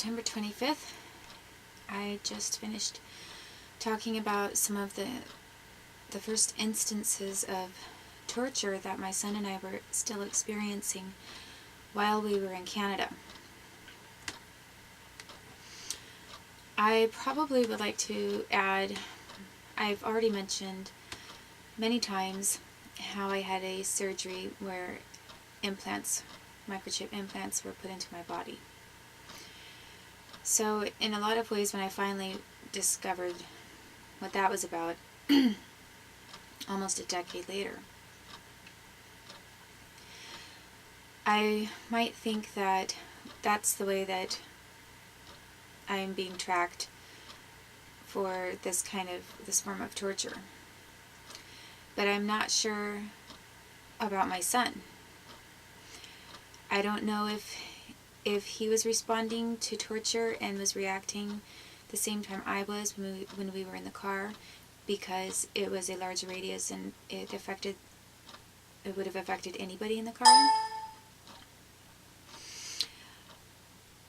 September 25th. I just finished talking about some of the first instances of torture that my son and I were still experiencing while we were in Canada. I probably would like to add, I've already mentioned many times how I had a surgery where microchip implants were put into my body. So in a lot of ways, when I finally discovered what that was about, almost a decade later, I might think that that's the way that I am being tracked for this form of torture. But I'm not sure about my son. I don't know if he was responding to torture and was reacting the same time I was when we were in the car, because it was a large radius and it would have affected anybody in the car.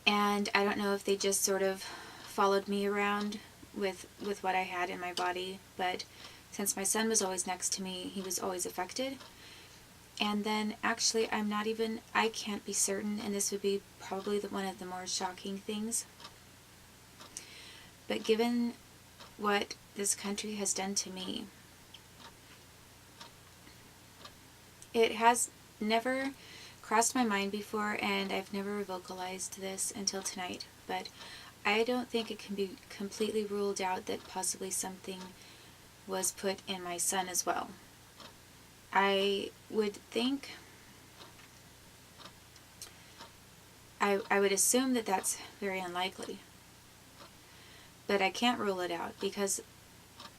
And I don't know if they just sort of followed me around with what I had in my body, but since my son was always next to me, he was always affected. And then actually I can't be certain, and this would be probably one of the more shocking things, but given what this country has done to me, it has never crossed my mind before, and I've never vocalized this until tonight, but I don't think it can be completely ruled out that possibly something was put in my son as well. I would think, I would assume that that's very unlikely, but I can't rule it out, because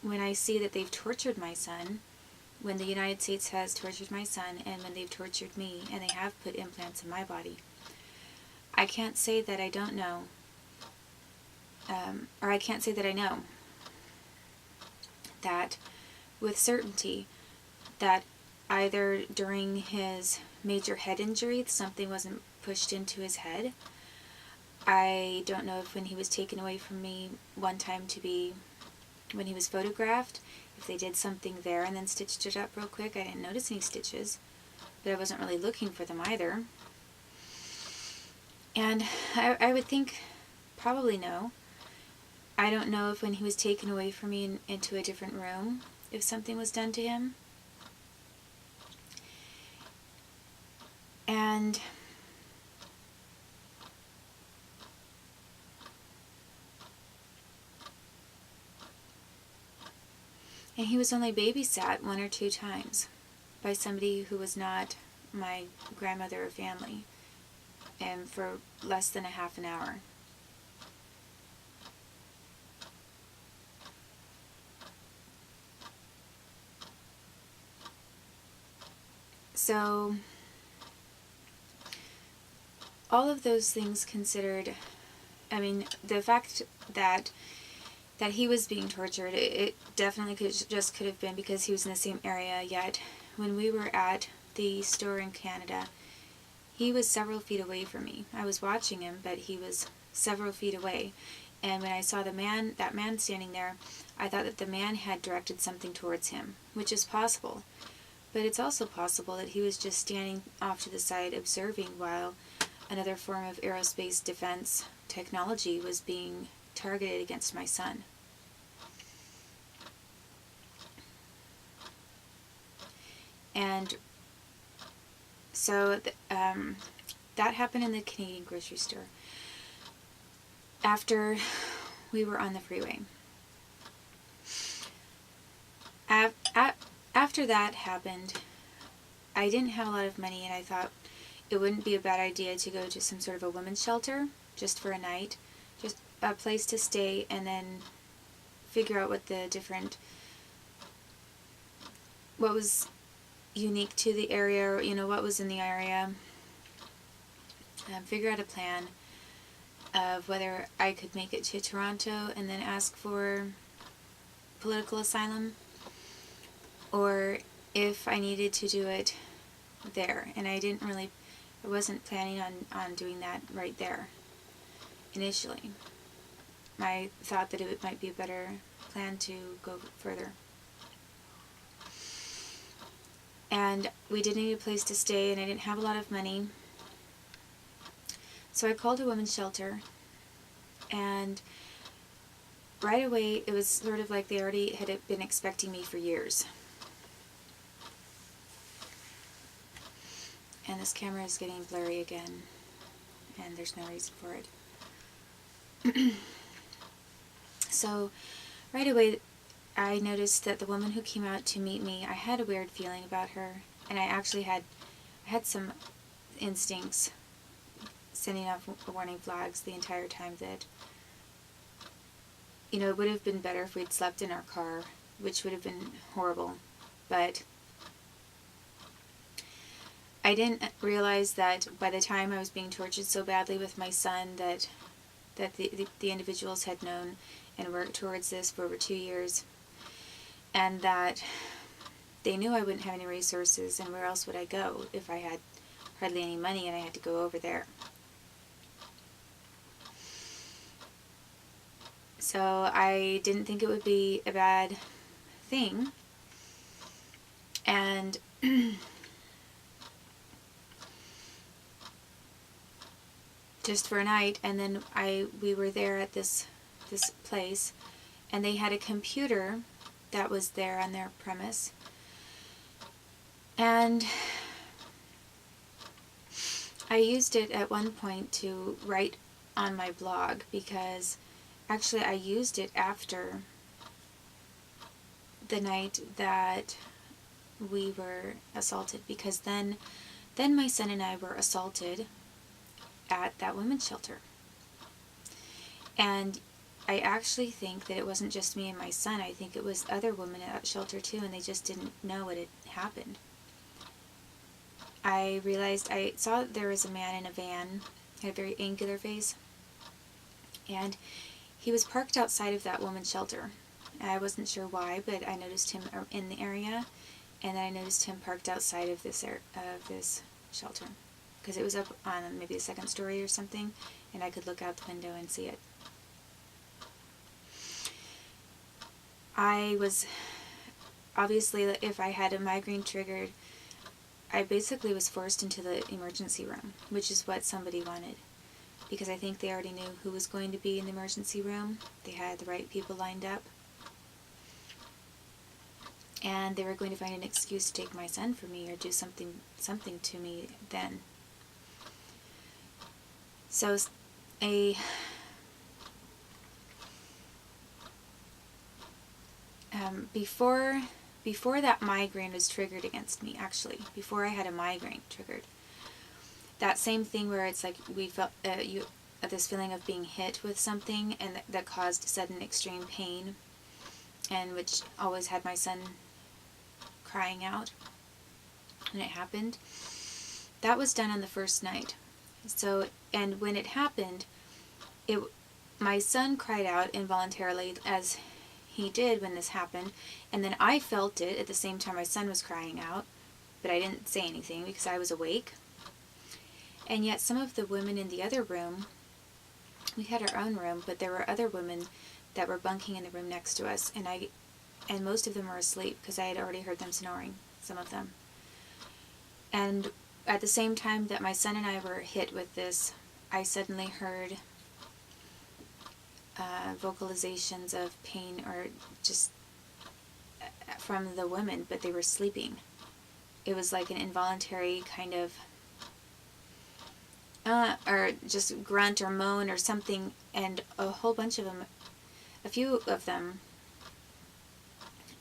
when I see that they've tortured my son, when the United States has tortured my son, and when they've tortured me, and they have put implants in my body, I can't say that I don't know, or I can't say that I know that with certainty that either during his major head injury something wasn't pushed into his head. I don't know if when he was taken away from me one time when he was photographed, if they did something there and then stitched it up real quick. I didn't notice any stitches, but I wasn't really looking for them either. And I would think probably no. I don't know if when he was taken away from me into a different room, if something was done to him. And he was only babysat 1 or 2 times by somebody who was not my grandmother or family, and for less than a half an hour. So all of those things considered, I mean, the fact that he was being tortured, it definitely could have been because he was in the same area, yet when we were at the store in Canada, he was several feet away from me. I was watching him, but he was several feet away. And when I saw that man standing there, I thought that the man had directed something towards him, which is possible. But it's also possible that he was just standing off to the side observing while another form of aerospace defense technology was being targeted against my son. And so that happened in the Canadian grocery store after we were on the freeway. After that happened, I didn't have a lot of money, and I thought it wouldn't be a bad idea to go to some sort of a women's shelter just for a night, just a place to stay, and then figure out what was unique to the area, or what was in the area, figure out a plan of whether I could make it to Toronto and then ask for political asylum, or if I needed to do it there. And I wasn't planning on doing that right there. initially. I thought that it might be a better plan to go further. And we did need a place to stay, and I didn't have a lot of money. So I called a women's shelter, and right away it was sort of like they already had been expecting me for years. And this camera is getting blurry again, and there's no reason for it. So right away I noticed that the woman who came out to meet me, I had a weird feeling about her, and I actually had some instincts sending off warning flags the entire time that, you know, it would have been better if we'd slept in our car, which would have been horrible, but I didn't realize that by the time I was being tortured so badly with my son that the individuals had known and worked towards this for over 2 years, and that they knew I wouldn't have any resources, and where else would I go if I had hardly any money and I had to go over there. So I didn't think it would be a bad thing, and just for a night, and then we were there at this place, and they had a computer that was there on their premise, and I used it at one point to write on my blog, because actually I used it after the night that we were assaulted, because then my son and I were assaulted at that women's shelter. And I actually think that it wasn't just me and my son. I think it was other women at that shelter too, and they just didn't know what had happened. I realized, I saw that there was a man in a van, had a very angular face, and he was parked outside of that women's shelter. I wasn't sure why, but I noticed him in the area, and then I noticed him parked outside of this shelter, because it was up on maybe the second story or something, and I could look out the window and see it. I was, obviously, if I had a migraine triggered, I basically was forced into the emergency room, which is what somebody wanted, because I think they already knew who was going to be in the emergency room. They had the right people lined up, and they were going to find an excuse to take my son from me or do something to me then. So before that migraine was triggered against me, actually, before I had a migraine triggered, that same thing where it's like we felt this feeling of being hit with something, and that caused sudden extreme pain, and which always had my son crying out when it happened. That was done on the first night. So, and when it happened, my son cried out involuntarily, as he did when this happened, and then I felt it at the same time my son was crying out, but I didn't say anything because I was awake. And yet some of the women in the other room, we had our own room, but there were other women that were bunking in the room next to us, and most of them were asleep because I had already heard them snoring, some of them. And at the same time that my son and I were hit with this, I suddenly heard vocalizations of pain, or just from the women, but they were sleeping. It was like an involuntary kind of or just grunt or moan or something, and a whole bunch of them, a few of them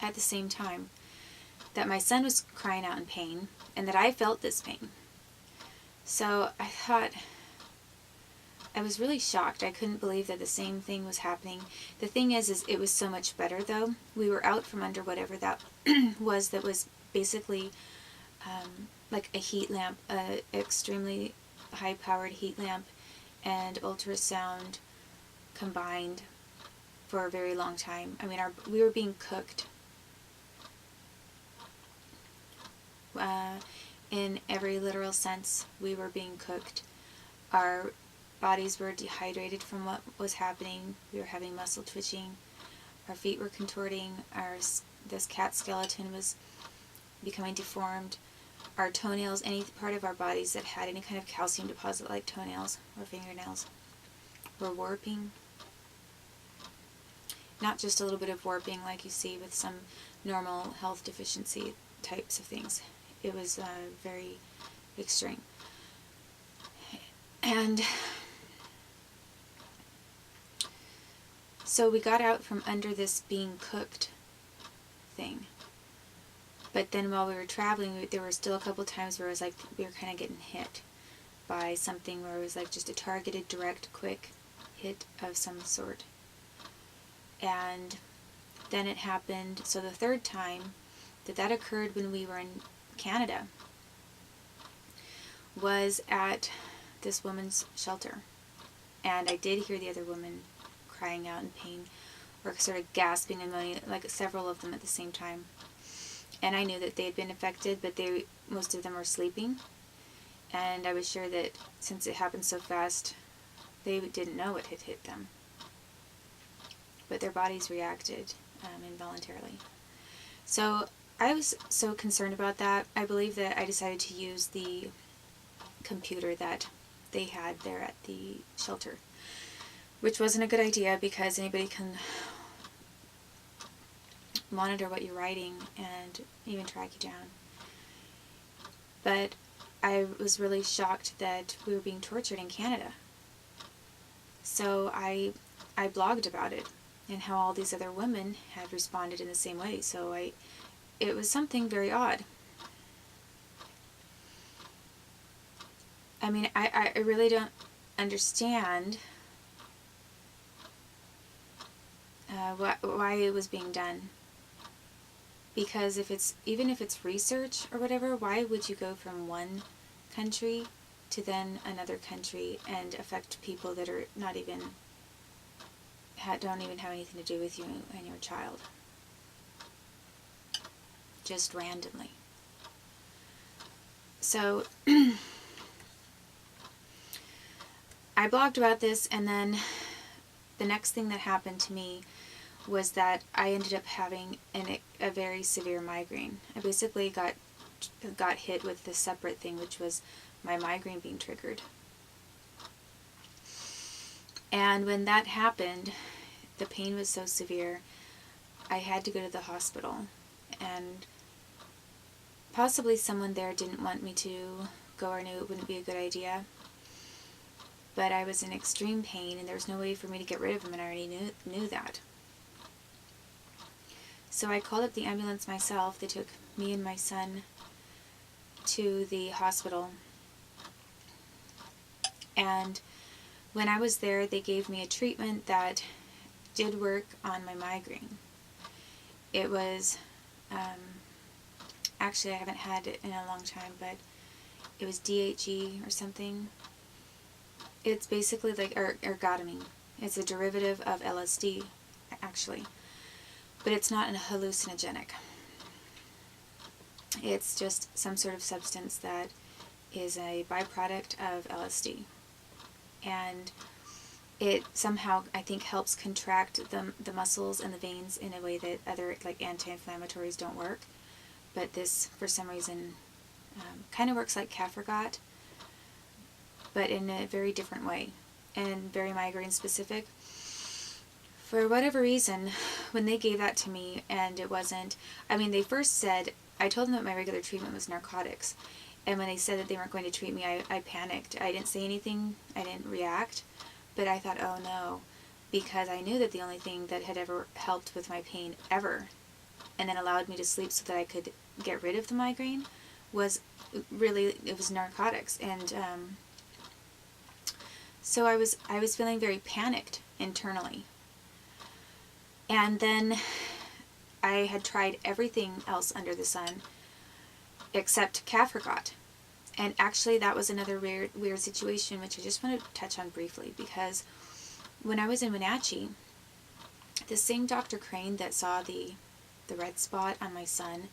at the same time, that my son was crying out in pain and that I felt this pain. So I thought, I was really shocked. I couldn't believe that the same thing was happening. The thing is it was so much better, though. We were out from under whatever that was basically like a heat lamp, extremely high-powered heat lamp and ultrasound combined for a very long time. I mean, we were being cooked in every literal sense. We were being cooked. Our bodies were dehydrated from what was happening. We were having muscle twitching. Our feet were contorting. This cat skeleton was becoming deformed. Our toenails, any part of our bodies that had any kind of calcium deposit like toenails or fingernails, were warping. Not just a little bit of warping like you see with some normal health deficiency types of things. It was very extreme. And so we got out from under this being cooked thing. But then while we were traveling, there were still a couple times where it was like we were kind of getting hit by something where it was like just a targeted, direct, quick hit of some sort. And then it happened, so the third time that occurred when we were in Canada was at this woman's shelter. And I did hear the other woman crying out in pain, or sort of gasping and moaning, like several of them at the same time. And I knew that they had been affected, but most of them were sleeping. And I was sure that since it happened so fast, they didn't know what had hit them. But their bodies reacted involuntarily. So I was so concerned about that, I believe that I decided to use the computer that they had there at the shelter, which wasn't a good idea because anybody can monitor what you're writing and even track you down. But I was really shocked that we were being tortured in Canada. So I blogged about it and how all these other women had responded in the same way. So it was something very odd. I mean, I really don't understand why it was being done. Because even if it's research or whatever, why would you go from one country to then another country and affect people that are not even don't even have anything to do with you and your child, just randomly? So I blogged about this, and then the next thing that happened to me was that I ended up having a very severe migraine. I basically got hit with this separate thing, which was my migraine being triggered. And when that happened, the pain was so severe, I had to go to the hospital. And possibly someone there didn't want me to go or knew it wouldn't be a good idea. But I was in extreme pain, and there was no way for me to get rid of him, and I already knew that. So I called up the ambulance myself. They took me and my son to the hospital. And when I was there, they gave me a treatment that did work on my migraine. It was, actually I haven't had it in a long time, but it was DHE or something. It's basically like ergotamine. It's a derivative of LSD, actually. But it's not a hallucinogenic. It's just some sort of substance that is a byproduct of LSD. And it somehow, I think, helps contract the muscles and the veins in a way that other like anti-inflammatories don't work. But this, for some reason, kind of works like Cafragot, but in a very different way, and very migraine specific. For whatever reason, when they gave that to me, and it wasn't, I mean, they first said, I told them that my regular treatment was narcotics, and when they said that they weren't going to treat me, I panicked. I didn't say anything, I didn't react, but I thought, oh no, because I knew that the only thing that had ever helped with my pain, ever, and then allowed me to sleep so that I could get rid of the migraine, was really, it was narcotics. And so I was feeling very panicked internally. And then I had tried everything else under the sun except Cafragot. And actually that was another weird situation, which I just want to touch on briefly, because when I was in Wenatchee, the same Dr. Crane that saw the red spot on my son